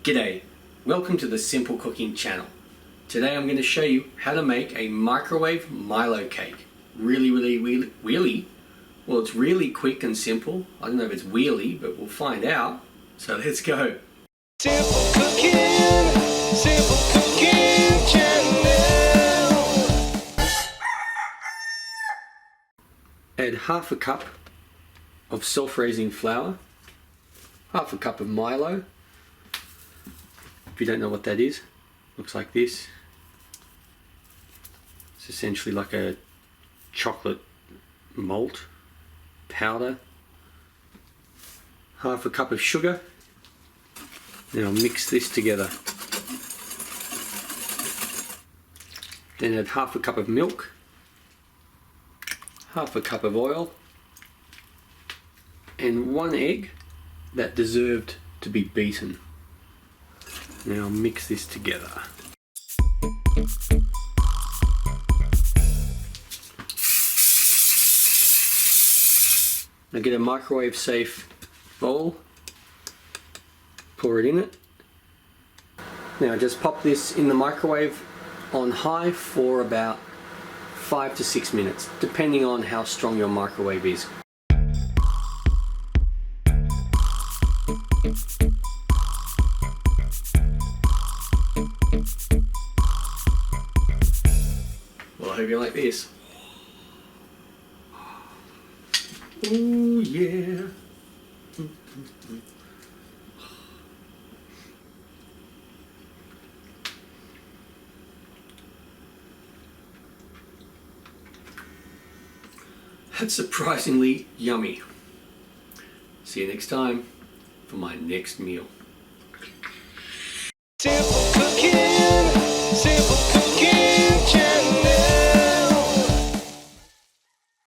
G'day, welcome to the Simple Cooking channel. Today I'm going to show you how to make a microwave Milo cake. Really, well, it's really quick and simple. I don't know if it's wheelie, but we'll find out. So let's go. Simple Cooking Channel. Add half a cup of self-raising flour, half a cup of Milo. If you don't know what that is, looks like this. It's essentially like a chocolate malt powder. Half a cup of sugar. Now mix this together. Then add half a cup of milk, half a cup of oil, and 1 egg that deserved to be beaten. Now mix this together. Now get a microwave safe bowl, pour it in it. Now just pop this in the microwave on high for about 5 to 6 minutes, depending on how strong your microwave is. Well, I hope you like this. Ooh, yeah. That's surprisingly yummy. See you next time for my next meal. Simple